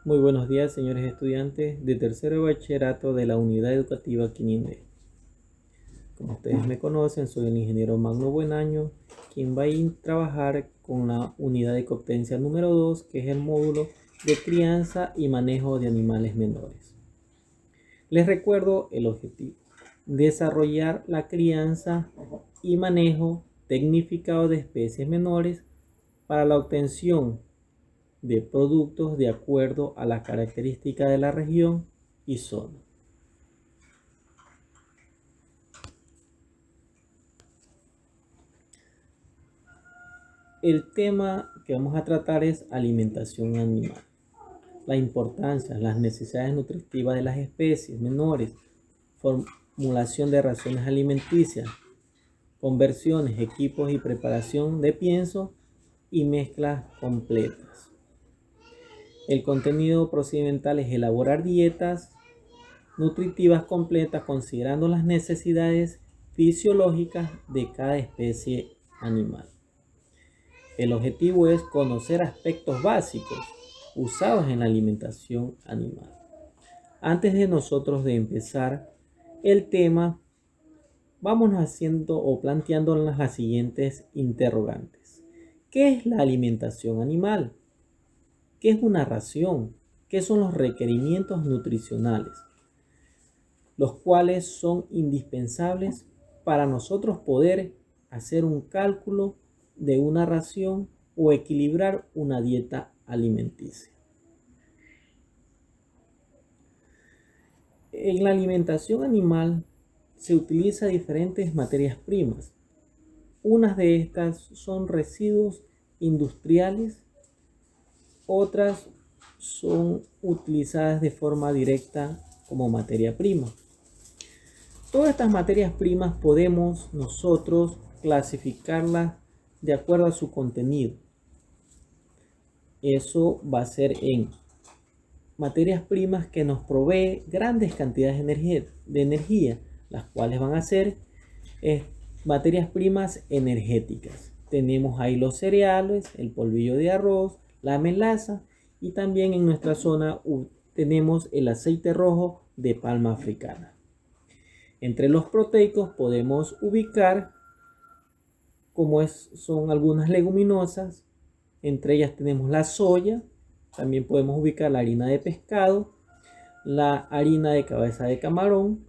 Muy buenos días, señores estudiantes de tercero de bachillerato de la unidad educativa Quinindé. Como ustedes me conocen, soy el ingeniero Magno Buenaño, quien va a trabajar con la unidad de competencia número 2, que es el módulo de crianza y manejo de animales menores. Les recuerdo el objetivo: desarrollar la crianza y manejo tecnificado de especies menores para la obtención de productos de acuerdo a las características de la región y zona. El tema que vamos a tratar es alimentación animal. La importancia, las necesidades nutritivas de las especies menores, formulación de raciones alimenticias, conversiones, equipos y preparación de pienso y mezclas completas. El contenido procedimental es elaborar dietas nutritivas completas considerando las necesidades fisiológicas de cada especie animal. El objetivo es conocer aspectos básicos usados en la alimentación animal. Antes de nosotros de empezar el tema, vamos haciendo o planteándonos las siguientes interrogantes. ¿Qué es la alimentación animal? ¿Qué es una ración? ¿Qué son los requerimientos nutricionales? Los cuales son indispensables para nosotros poder hacer un cálculo de una ración o equilibrar una dieta alimenticia. En la alimentación animal se utilizan diferentes materias primas. Unas de estas son residuos industriales, otras son utilizadas de forma directa como materia prima. Todas estas materias primas podemos nosotros clasificarlas de acuerdo a su contenido. Eso va a ser en materias primas que nos provee grandes cantidades de energía, las cuales van a ser materias primas energéticas. Tenemos ahí los cereales, el polvillo de arroz, la melaza, y también en nuestra zona tenemos el aceite rojo de palma africana. Entre los proteicos podemos ubicar son algunas leguminosas. Entre ellas tenemos la soya, también podemos ubicar la harina de pescado, la harina de cabeza de camarón,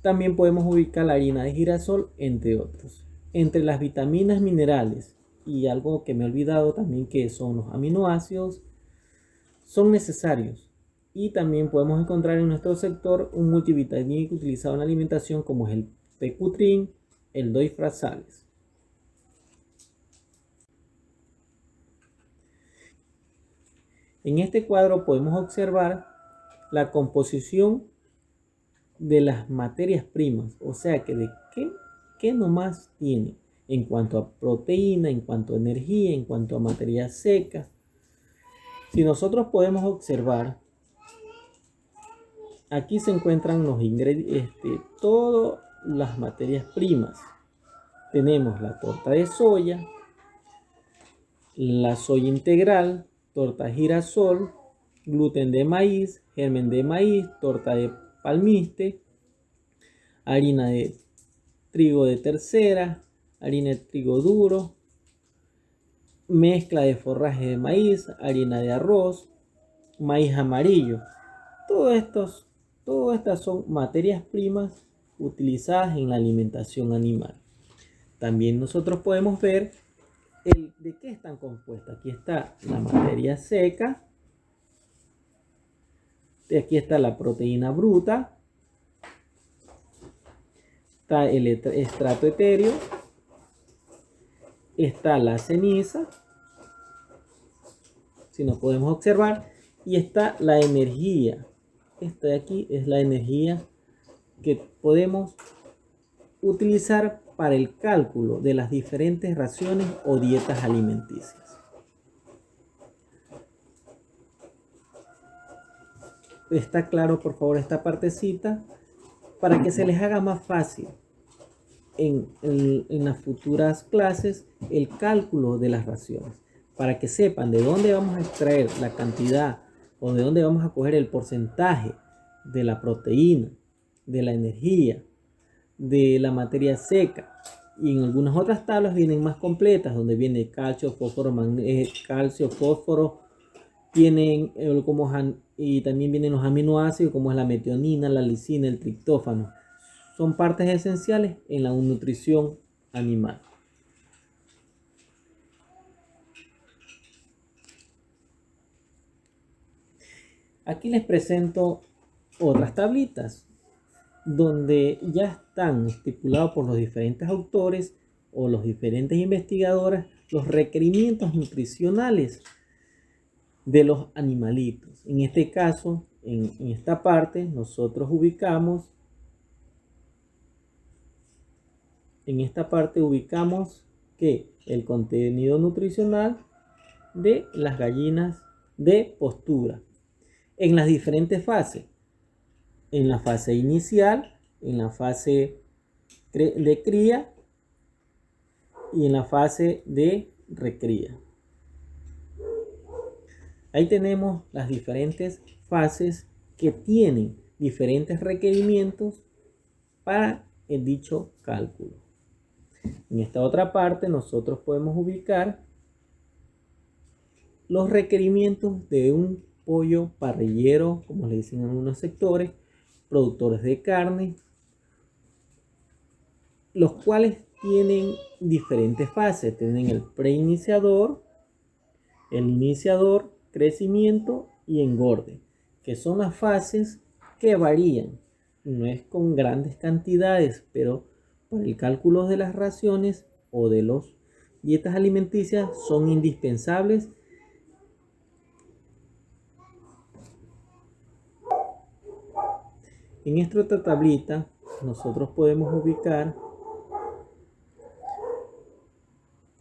también podemos ubicar la harina de girasol, entre otros. Entre las vitaminas, minerales y algo que me he olvidado también, que son los aminoácidos, son necesarios. Y también podemos encontrar en nuestro sector un multivitamínico utilizado en la alimentación, como es el P-Cutrin, el doifrasales. En este cuadro podemos observar la composición de las materias primas, o sea que de qué nomás tiene en cuanto a proteína, en cuanto a energía, en cuanto a materia seca. Si nosotros podemos observar, aquí se encuentran los ingredientes, todas las materias primas. Tenemos la torta de soya, la soya integral, torta girasol, gluten de maíz, germen de maíz, torta de palmiste, harina de trigo de tercera, harina de trigo duro, mezcla de forraje de maíz, harina de arroz, maíz amarillo. Todas estas son materias primas utilizadas en la alimentación animal. También nosotros podemos ver de qué están compuestas. Aquí está la materia seca, aquí está la proteína bruta, está el estrato etéreo, está la ceniza, si nos podemos observar, y está la energía. Esta de aquí es la energía que podemos utilizar para el cálculo de las diferentes raciones o dietas alimenticias. Está claro, por favor, esta partecita, para que se les haga más fácil en las futuras clases el cálculo de las raciones. para que sepan de dónde vamos a extraer la cantidad o de dónde vamos a coger el porcentaje de la proteína, de la energía, de la materia seca. Y en algunas otras tablas vienen más completas, donde viene calcio, fósforo, calcio, fósforo, tienen y también vienen los aminoácidos como es la metionina, la lisina, el triptófano. Son partes esenciales en la nutrición animal. Aquí les presento otras tablitas donde ya están estipulados por los diferentes autores o los diferentes investigadores los requerimientos nutricionales de los animalitos. En este caso, en esta parte, nosotros ubicamos que el contenido nutricional de las gallinas de postura en las diferentes fases. En la fase inicial, en la fase de cría y en la fase de recría. Ahí tenemos las diferentes fases que tienen diferentes requerimientos para el dicho cálculo. En esta otra parte nosotros podemos ubicar los requerimientos de un pollo parrillero, como le dicen en algunos sectores, productores de carne, los cuales tienen diferentes fases. Tienen el preiniciador, el iniciador, crecimiento y engorde, que son las fases que varían. No es con grandes cantidades, pero para el cálculo de las raciones o de las dietas alimenticias son indispensables. En esta otra tablita nosotros podemos ubicar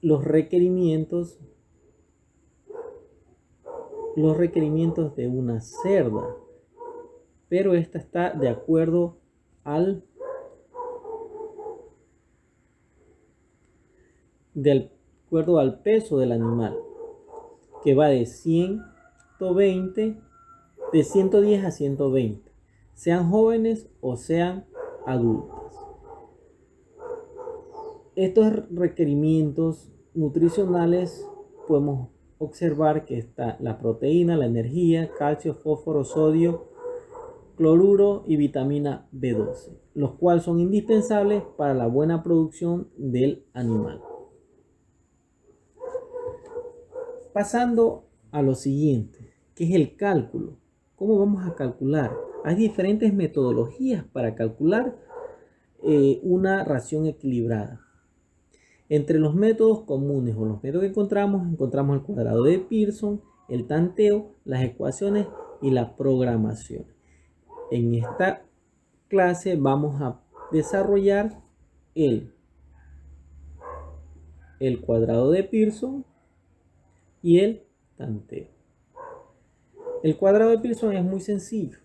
los requerimientos de una cerda, pero esta está de acuerdo al peso del animal, que va de 110 a 120, sean jóvenes o sean adultas. Estos requerimientos nutricionales podemos observar que está la proteína, la energía, calcio, fósforo, sodio, cloruro y vitamina B12, los cuales son indispensables para la buena producción del animal. Pasando a lo siguiente, que es el cálculo. ¿Cómo vamos a calcular? Hay diferentes metodologías para calcular una ración equilibrada. Entre los métodos comunes o los métodos que encontramos el cuadrado de Pearson, el tanteo, las ecuaciones y la programación. En esta clase vamos a desarrollar el cuadrado de Pearson y el tanteo. El cuadrado de Pearson es muy sencillo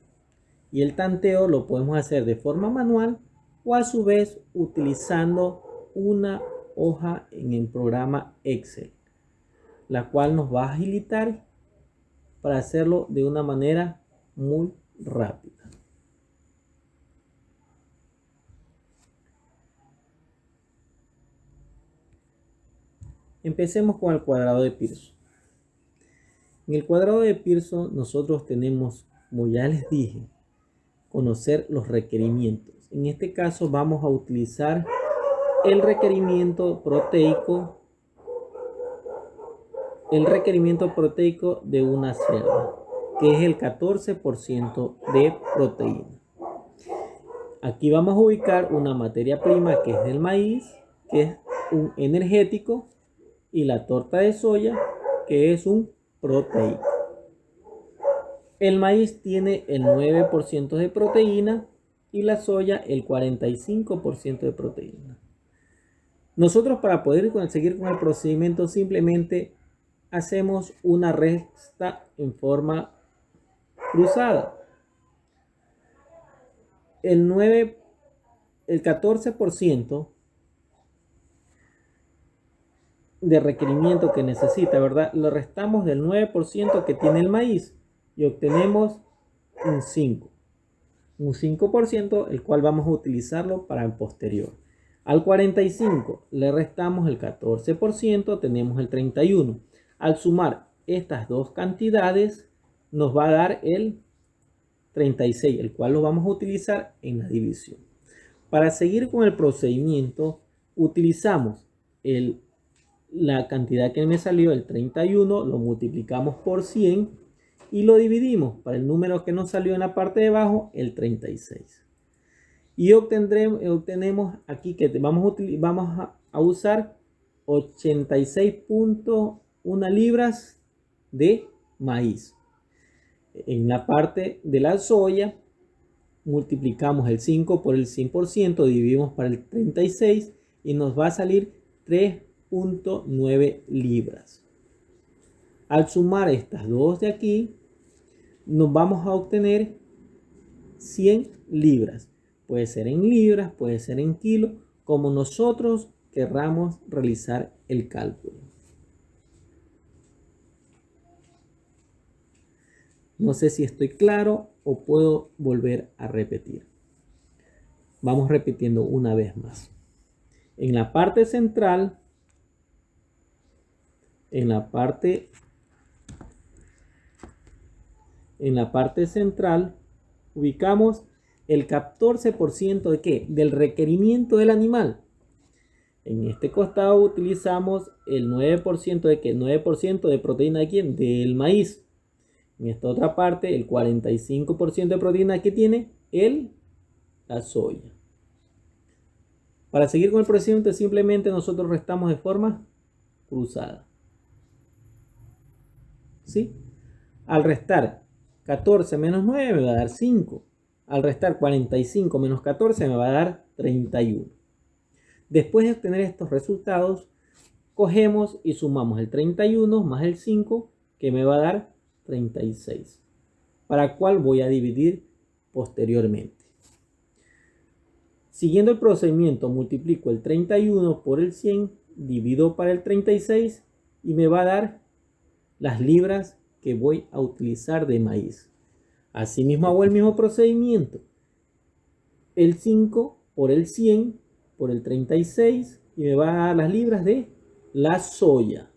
y el tanteo lo podemos hacer de forma manual o a su vez utilizando una hoja en el programa Excel, la cual nos va a agilitar para hacerlo de una manera muy rápida. Empecemos con el cuadrado de Pearson. En el cuadrado de Pearson nosotros tenemos, como ya les dije, conocer los requerimientos. En este caso vamos a utilizar el requerimiento proteico de una cerda, que es el 14% de proteína. Aquí vamos a ubicar una materia prima que es el maíz, que es un energético, y la torta de soya, que es un proteico. El maíz tiene el 9% de proteína y la soya el 45% de proteína. Nosotros, para poder seguir con el procedimiento, simplemente hacemos una resta en forma cruzada. El 14% de requerimiento que necesita, ¿verdad? Lo restamos del 9% que tiene el maíz y obtenemos un 5%. Un 5%, el cual vamos a utilizarlo para el posterior. Al 45 le restamos el 14%, tenemos el 31. Al sumar estas dos cantidades nos va a dar el 36, el cual lo vamos a utilizar en la división. Para seguir con el procedimiento, utilizamos la cantidad que me salió, el 31, lo multiplicamos por 100 y lo dividimos para el número que nos salió en la parte de abajo, el 36. Y obtenemos aquí que vamos a usar 86.1 libras de maíz. En la parte de la soya, multiplicamos el 5 por el 100%, dividimos para el 36 y nos va a salir 3.9 libras. Al sumar estas dos de aquí, nos vamos a obtener 100 libras. Puede ser en libras, puede ser en kilos, como nosotros querramos realizar el cálculo. No sé si estoy claro o puedo volver a repetir. Vamos repitiendo una vez más. En la parte central, en la parte central, ubicamos el 14% de ¿qué? Del requerimiento del animal. En este costado utilizamos el 9% de ¿qué? 9% de proteína de ¿quién? Del maíz. En esta otra parte, el 45% de proteína que tiene la soya. Para seguir con el procedimiento, simplemente nosotros restamos de forma cruzada. ¿Sí? Al restar 14 menos 9 me va a dar 5. Al restar 45 menos 14 me va a dar 31. Después de obtener estos resultados, cogemos y sumamos el 31 más el 5, que me va a dar 36, para el cual voy a dividir posteriormente. Siguiendo el procedimiento, multiplico el 31 por el 100, divido para el 36 y me va a dar las libras que voy a utilizar de maíz. Asimismo hago el mismo procedimiento. El 5 por el 100 por el 36 y me va a dar las libras de la soya.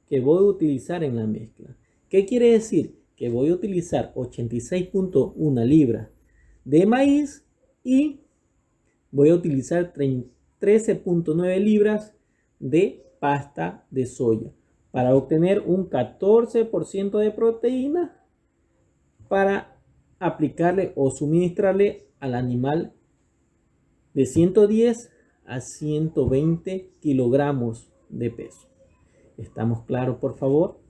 Que voy a utilizar en la mezcla. ¿Qué quiere decir? Que voy a utilizar 86.1 libras de maíz y voy a utilizar 13.9 libras de pasta de soya para obtener un 14% de proteína para aplicarle o suministrarle al animal de 110 a 120 kilogramos de peso. ¿Estamos claros, por favor?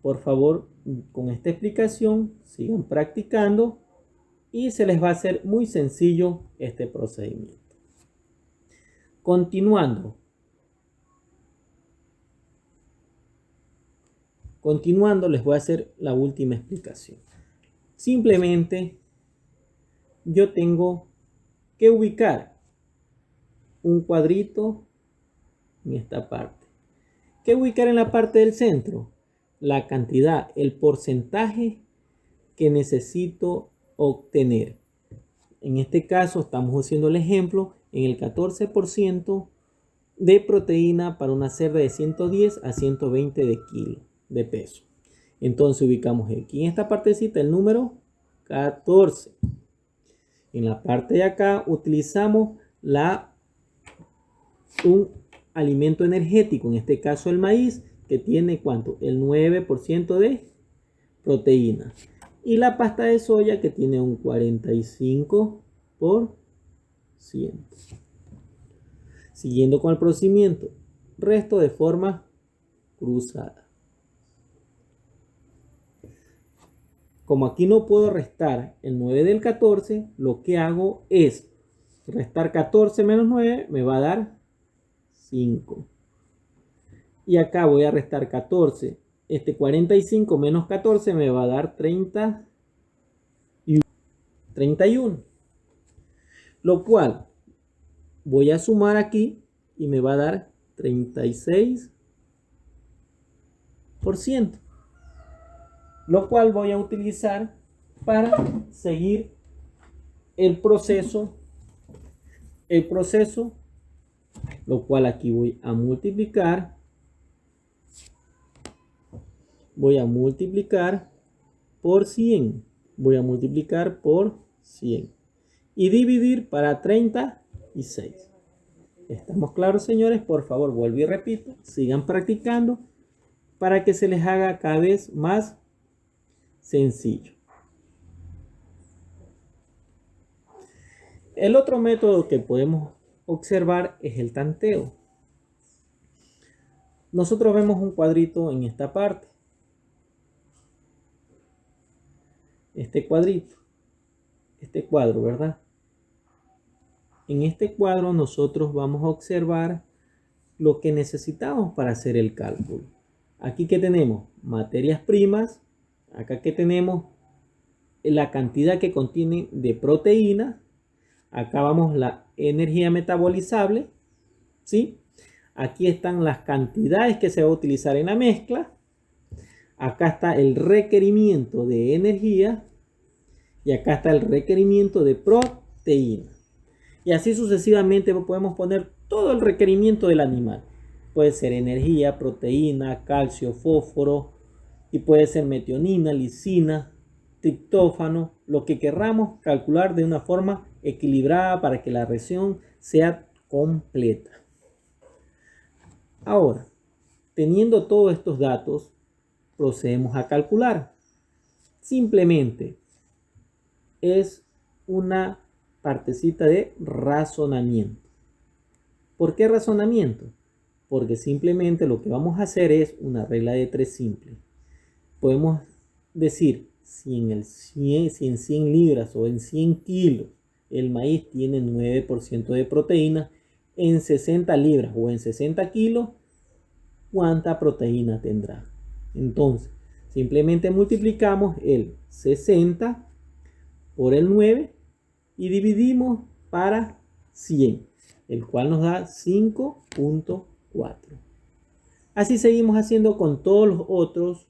Por favor, con esta explicación, sigan practicando y se les va a hacer muy sencillo este procedimiento. Continuando, les voy a hacer la última explicación. Simplemente, yo tengo que ubicar un cuadrito en esta parte. ¿Qué ubicar en la parte del centro? La cantidad, el porcentaje que necesito obtener. En este caso estamos haciendo el ejemplo en el 14% de proteína para una cerda de 110 a 120 de kilo de peso. Entonces ubicamos aquí en esta partecita el número 14. En la parte de acá utilizamos un alimento energético, en este caso el maíz, que tiene ¿cuánto? El 9% de proteína. Y la pasta de soya, que tiene un 45%. Siguiendo con el procedimiento, resto de forma cruzada. Como aquí no puedo restar el 9 del 14, lo que hago es restar 14 menos 9, me va a dar 5. Y acá voy a restar 14. 45 menos 14 me va a dar 31. Lo cual voy a sumar aquí y me va a dar 36%, lo cual voy a utilizar para seguir el proceso, lo cual aquí voy a multiplicar por 100. Voy a multiplicar por 100 y dividir para 36. ¿Estamos claros, señores? Por favor, vuelvo y repito, sigan practicando para que se les haga cada vez más sencillo. El otro método que podemos observar es el tanteo. Nosotros vemos un cuadrito en esta parte. Este cuadro, ¿verdad? En este cuadro nosotros vamos a observar lo que necesitamos para hacer el cálculo. Aquí que tenemos materias primas, acá que tenemos la cantidad que contiene de proteína, acá vamos la energía metabolizable, ¿sí? Aquí están las cantidades que se va a utilizar en la mezcla, acá está el requerimiento de energía y acá está el requerimiento de proteína. Y así sucesivamente podemos poner todo el requerimiento del animal. Puede ser energía, proteína, calcio, fósforo, y puede ser metionina, lisina, triptófano, lo que querramos calcular de una forma equilibrada para que la reacción sea completa. Ahora, teniendo todos estos datos, procedemos a calcular. Simplemente es una partecita de razonamiento. ¿Por qué razonamiento? Porque simplemente lo que vamos a hacer es una regla de 3 simple. Podemos decir, si en 100 libras o en 100 kilos el maíz tiene 9% de proteína, en 60 libras o en 60 kilos, ¿cuánta proteína tendrá? Entonces, simplemente multiplicamos el 60 por el 9 y dividimos para 100, el cual nos da 5.4. Así seguimos haciendo con todos los otros,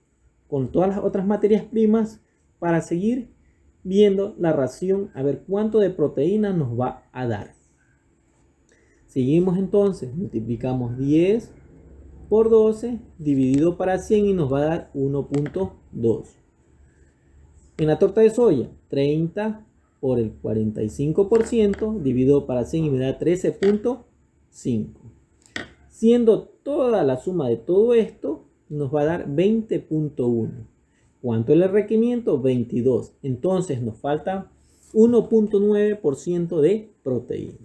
con todas las otras materias primas, para seguir viendo la ración, a ver cuánto de proteína nos va a dar. Seguimos entonces, multiplicamos 10 por 12 dividido para 100 y nos va a dar 1.2. En la torta de soya, 30 por el 45% dividido para 100 y me da 13.5. Siendo toda la suma de todo esto, nos va a dar 20.1. ¿Cuánto es el requerimiento? 22. Entonces nos falta 1.9% de proteína.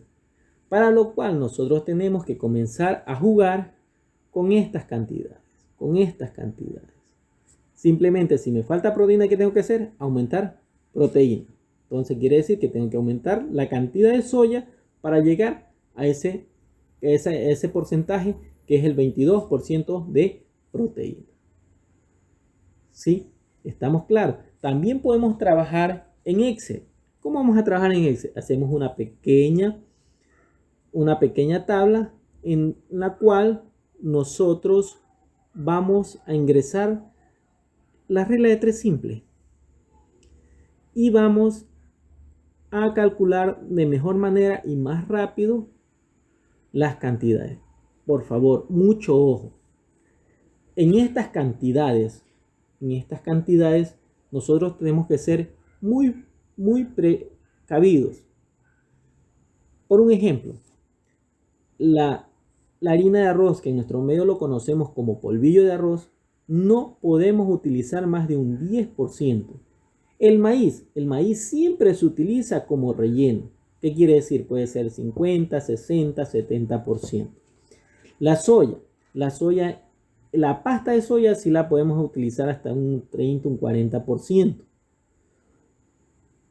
Para lo cual nosotros tenemos que comenzar a jugar con estas cantidades. Simplemente si me falta proteína, ¿qué tengo que hacer? Aumentar proteína. Entonces quiere decir que tengo que aumentar la cantidad de soya para llegar a ese porcentaje que es el 22% de proteína. ¿Sí? ¿Estamos claros? También podemos trabajar en Excel. ¿Cómo vamos a trabajar en Excel? Hacemos una pequeña tabla en la cual nosotros vamos a ingresar la regla de 3 simple y vamos a calcular de mejor manera y más rápido las cantidades. Por favor, mucho ojo. En estas cantidades nosotros tenemos que ser muy precavidos. Por un ejemplo, la harina de arroz, que en nuestro medio lo conocemos como polvillo de arroz, no podemos utilizar más de un 10%. El maíz siempre se utiliza como relleno. ¿Qué quiere decir? Puede ser 50, 60, 70%. La pasta de soya sí la podemos utilizar hasta un 30, un 40%.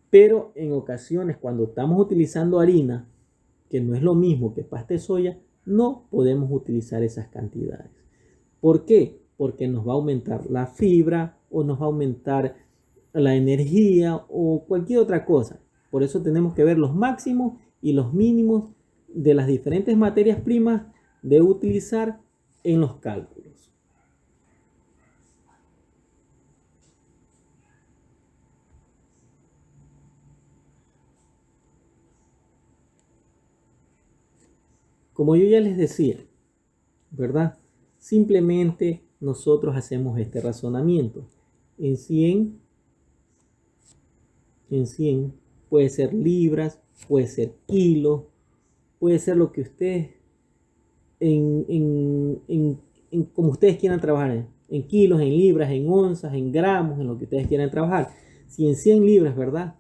Pero en ocasiones cuando estamos utilizando harina, que no es lo mismo que pasta de soya, no podemos utilizar esas cantidades. ¿Por qué? Porque nos va a aumentar la fibra o nos va a aumentar la energía o cualquier otra cosa. Por eso tenemos que ver los máximos y los mínimos de las diferentes materias primas de utilizar en los cálculos. Como yo ya les decía, ¿verdad? Simplemente nosotros hacemos este razonamiento. En 100 puede ser libras, puede ser kilos, puede ser lo que ustedes, como ustedes quieran trabajar, en kilos, en libras, en onzas, en gramos, en lo que ustedes quieran trabajar. Si en 100 libras, ¿verdad?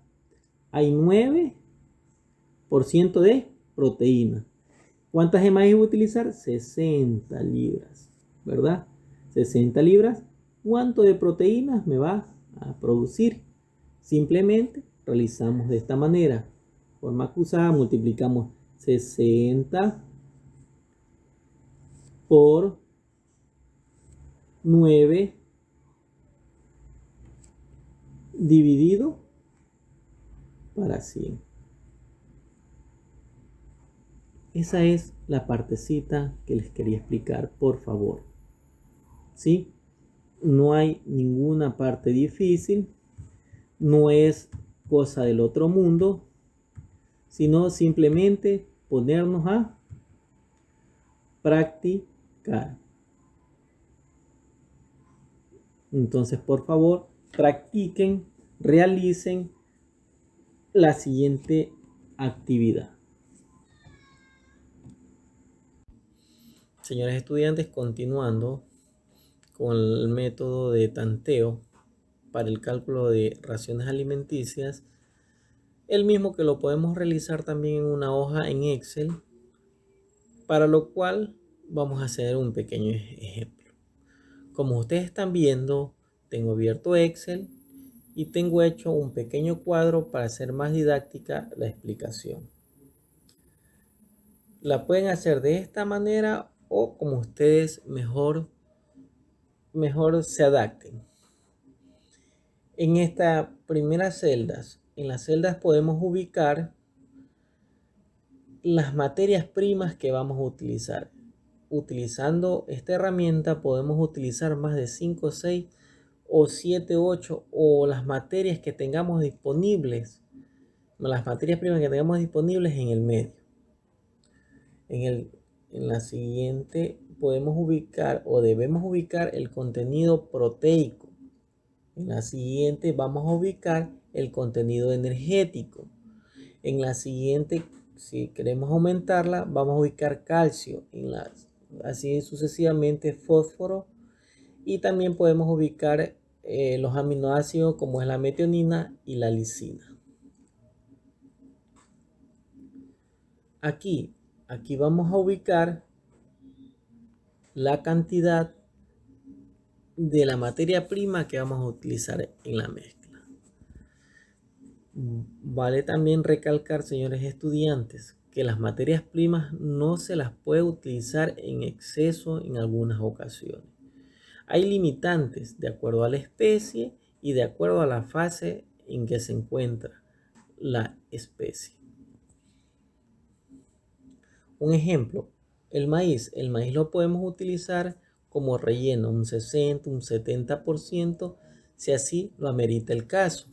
Hay 9% de proteína. ¿Cuántas de maíz voy a utilizar? 60 libras, ¿verdad? 60 libras. ¿Cuánto de proteínas me va a producir? Simplemente realizamos de esta manera. Forma cruzada, multiplicamos 60 por 9 dividido para 100. Esa es la partecita que les quería explicar, por favor. ¿Sí? No hay ninguna parte difícil, no es cosa del otro mundo, sino simplemente ponernos a practicar. Entonces, por favor, practiquen, realicen la siguiente actividad. Señores estudiantes, continuando con el método de tanteo para el cálculo de raciones alimenticias, el mismo que lo podemos realizar también en una hoja en Excel, para lo cual vamos a hacer un pequeño ejemplo. Como ustedes están viendo, tengo abierto Excel y tengo hecho un pequeño cuadro para hacer más didáctica la explicación. La pueden hacer de esta manera o como ustedes mejor se adapten. En estas primeras celdas, en las celdas podemos ubicar las materias primas que vamos a utilizar. Utilizando esta herramienta podemos utilizar más de 5, 6 o 7, 8 o las materias que tengamos disponibles, las materias primas que tengamos disponibles en el medio. En la siguiente podemos ubicar o debemos ubicar el contenido proteico. En la siguiente vamos a ubicar el contenido energético. En la siguiente, si queremos aumentarla, vamos a ubicar calcio. Así sucesivamente fósforo. Y también podemos ubicar los aminoácidos como es la metionina y la lisina. Aquí vamos a ubicar la cantidad de la materia prima que vamos a utilizar en la mezcla. Vale también recalcar, señores estudiantes, que las materias primas no se las puede utilizar en exceso en algunas ocasiones. Hay limitantes de acuerdo a la especie y de acuerdo a la fase en que se encuentra la especie. Un ejemplo, el maíz. El maíz lo podemos utilizar como relleno, un 60, un 70%, si así lo amerita el caso.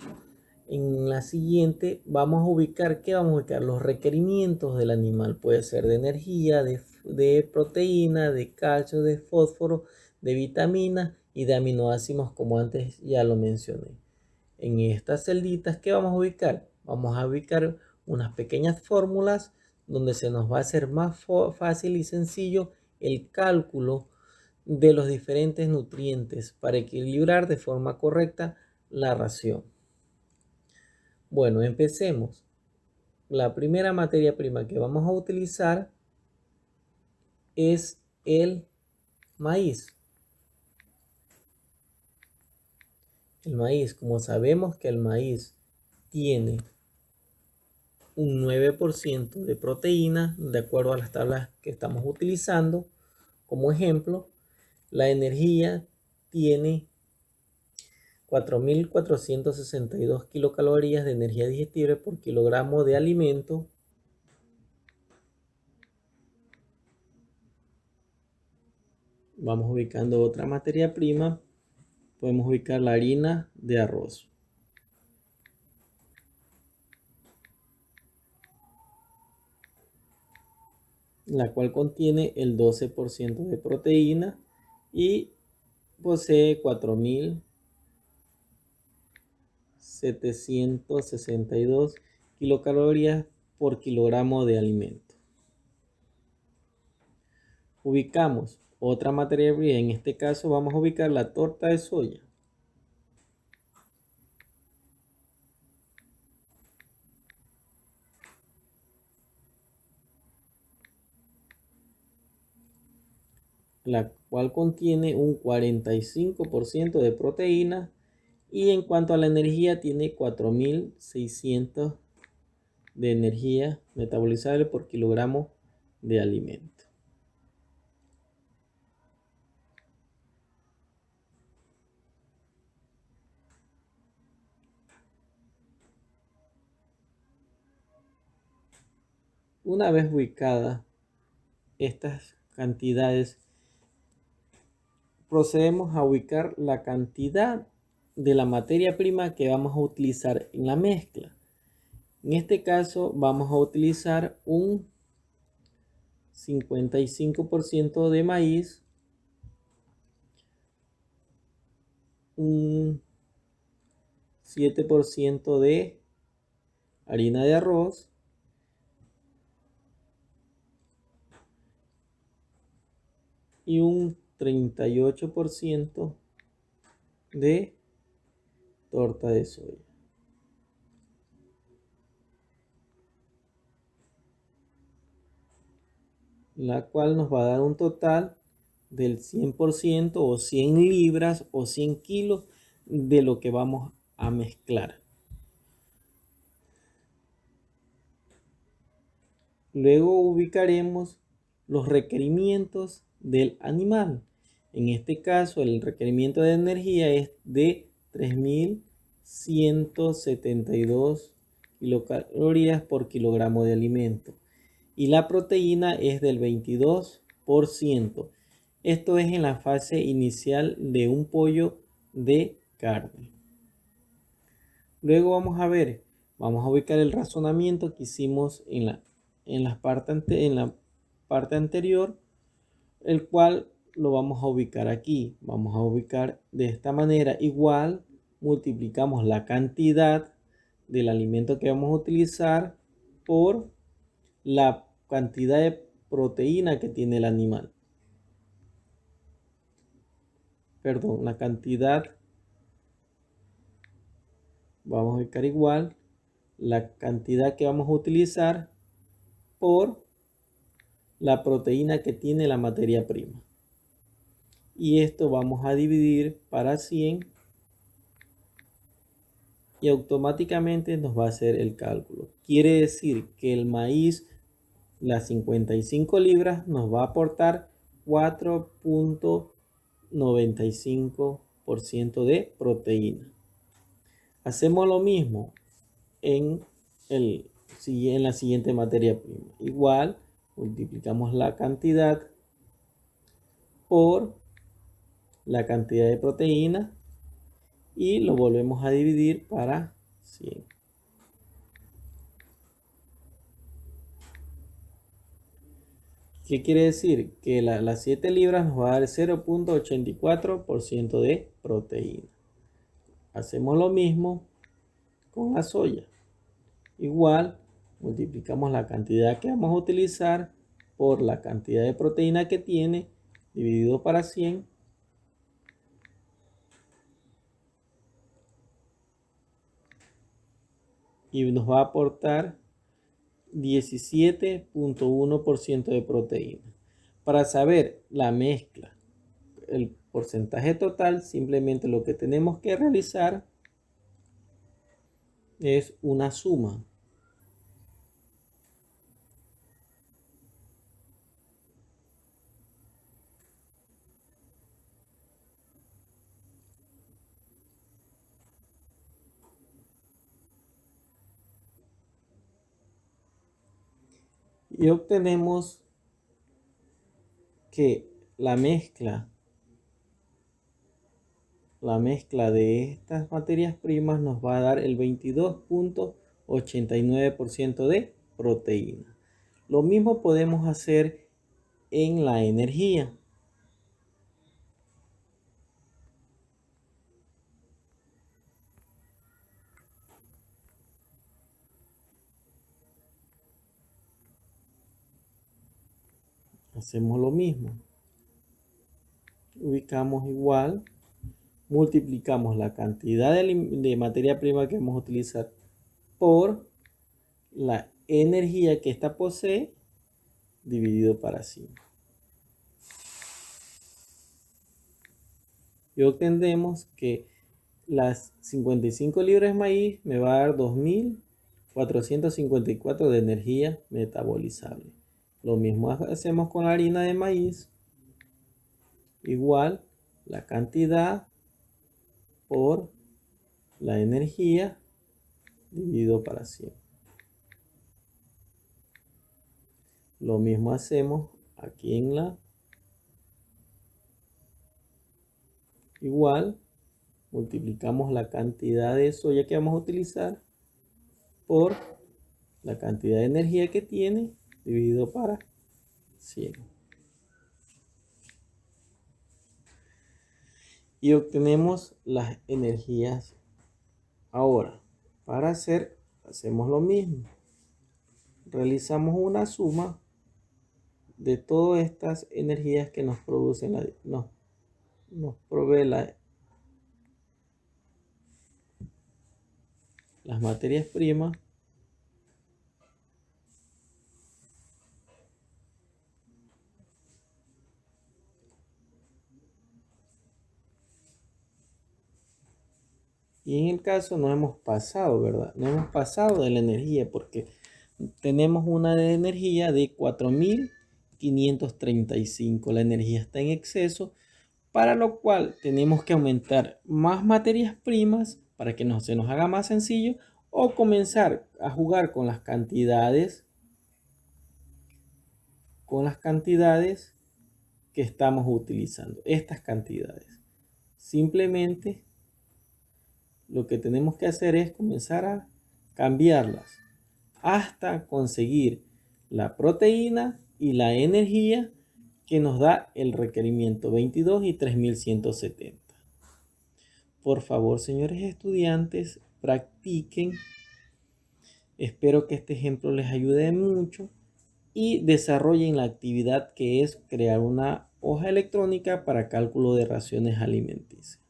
En la siguiente vamos a ubicar, ¿qué vamos a ubicar? Los requerimientos del animal. Puede ser de energía, de proteína, de calcio, de fósforo, de vitaminas y de aminoácidos, como antes ya lo mencioné. En estas celditas, ¿qué vamos a ubicar? Vamos a ubicar unas pequeñas fórmulas donde se nos va a hacer más fácil y sencillo el cálculo de los diferentes nutrientes para equilibrar de forma correcta la ración. Bueno, empecemos. La primera materia prima que vamos a utilizar es el maíz. El maíz, como sabemos que el maíz tiene un 9% de proteína, de acuerdo a las tablas que estamos utilizando. Como ejemplo, la energía tiene 4.462 kilocalorías de energía digestible por kilogramo de alimento. Vamos ubicando otra materia prima. Podemos ubicar la harina de arroz, la cual contiene el 12% de proteína y posee 4.762 kilocalorías por kilogramo de alimento. Ubicamos otra materia prima, en este caso vamos a ubicar la torta de soya, la cual contiene un 45% de proteína y en cuanto a la energía tiene 4.600 de energía metabolizable por kilogramo de alimento. Una vez ubicadas estas cantidades, procedemos a ubicar la cantidad de la materia prima que vamos a utilizar en la mezcla. En este caso vamos a utilizar un 55% de maíz, un 7% de harina de arroz y un 38% de torta de soya, la cual nos va a dar un total del 100% o 100 libras o 100 kilos de lo que vamos a mezclar. Luego ubicaremos los requerimientos del animal. En este caso, el requerimiento de energía es de 3.172 kilocalorías por kilogramo de alimento. Y la proteína es del 22%. Esto es en la fase inicial de un pollo de carne. Luego vamos a ubicar el razonamiento que hicimos en la parte anterior, el cual lo vamos a ubicar aquí. Vamos a ubicar de esta manera. Igual multiplicamos la cantidad del alimento que vamos a utilizar por la cantidad de proteína que tiene el animal. Perdón, la cantidad. Vamos a ubicar igual la cantidad que vamos a utilizar por la proteína que tiene la materia prima. Y esto vamos a dividir para 100 y automáticamente nos va a hacer el cálculo. Quiere decir que el maíz, las 55 libras, nos va a aportar 4.95% de proteína. Hacemos lo mismo en la siguiente materia prima. Igual multiplicamos la cantidad por la cantidad de proteína y lo volvemos a dividir para 100. ¿Qué quiere decir? Que las 7 libras nos va a dar 0.84% de proteína. Hacemos lo mismo con la soya. Igual multiplicamos la cantidad que vamos a utilizar por la cantidad de proteína que tiene dividido para 100. Y nos va a aportar 17.1% de proteína. Para saber la mezcla, el porcentaje total, simplemente lo que tenemos que realizar es una suma. Y obtenemos que la mezcla la mezcla de estas materias primas nos va a dar el 22.89% de proteína. Lo mismo podemos hacer en la energía. Hacemos lo mismo. Ubicamos igual, multiplicamos la cantidad de materia prima que vamos a utilizar por la energía que ésta posee dividido para 5. Y obtendremos que las 55 libras de maíz me va a dar 2.454 de energía metabolizable. Lo mismo hacemos con la harina de maíz. Igual la cantidad por la energía dividido para 100. Lo mismo hacemos aquí en la igual multiplicamos la cantidad de soya que vamos a utilizar por la cantidad de energía que tiene dividido para 100. Y obtenemos las energías. Ahora, para hacemos lo mismo. Realizamos una suma de todas estas energías que nos producen, nos provee las materias primas. Y en el caso no hemos pasado, ¿verdad? No hemos pasado de la energía porque tenemos una de energía de 4.535. La energía está en exceso, para lo cual tenemos que aumentar más materias primas para que se nos haga más sencillo o comenzar a jugar con las cantidades que estamos utilizando. Estas cantidades. Simplemente lo que tenemos que hacer es comenzar a cambiarlas hasta conseguir la proteína y la energía que nos da el requerimiento 22 y 3170. Por favor, señores estudiantes, practiquen. Espero que este ejemplo les ayude mucho y desarrollen la actividad que es crear una hoja electrónica para cálculo de raciones alimenticias.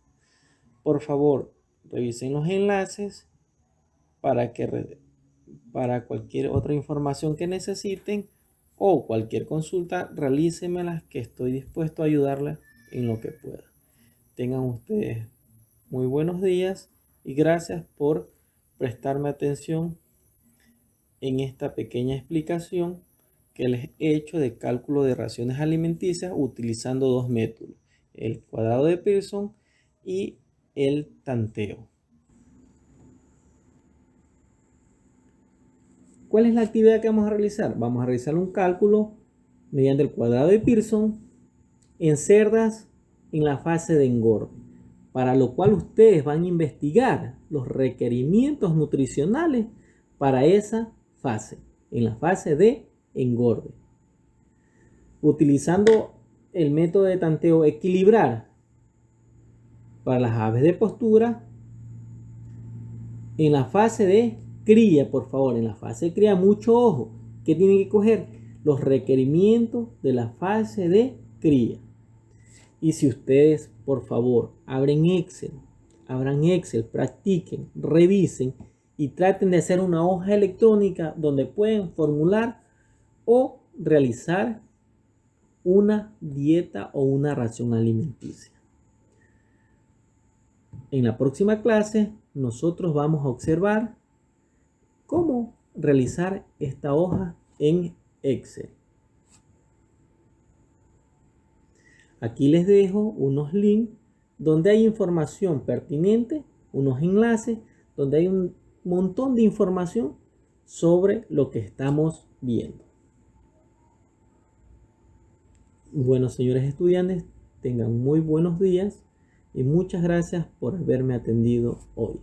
Por favor, revisen los enlaces para cualquier otra información que necesiten o cualquier consulta, realícenmelas que estoy dispuesto a ayudarles en lo que pueda. Tengan ustedes muy buenos días y gracias por prestarme atención en esta pequeña explicación que les he hecho de cálculo de raciones alimenticias utilizando dos métodos, el cuadrado de Pearson y el tanteo. ¿Cuál es la actividad que vamos a realizar? Vamos a realizar un cálculo mediante el cuadrado de Pearson en cerdas en la fase de engorde, para lo cual ustedes van a investigar los requerimientos nutricionales para esa fase, en la fase de engorde. Utilizando el método de tanteo equilibrar para las aves de postura, en la fase de cría, por favor, en la fase de cría, mucho ojo, que tienen que coger los requerimientos de la fase de cría. Y si ustedes, por favor, abran Excel, practiquen, revisen y traten de hacer una hoja electrónica donde pueden formular o realizar una dieta o una ración alimenticia. En la próxima clase, nosotros vamos a observar cómo realizar esta hoja en Excel. Aquí les dejo unos links donde hay información pertinente, unos enlaces donde hay un montón de información sobre lo que estamos viendo. Bueno, señores estudiantes, tengan muy buenos días y muchas gracias por haberme atendido hoy.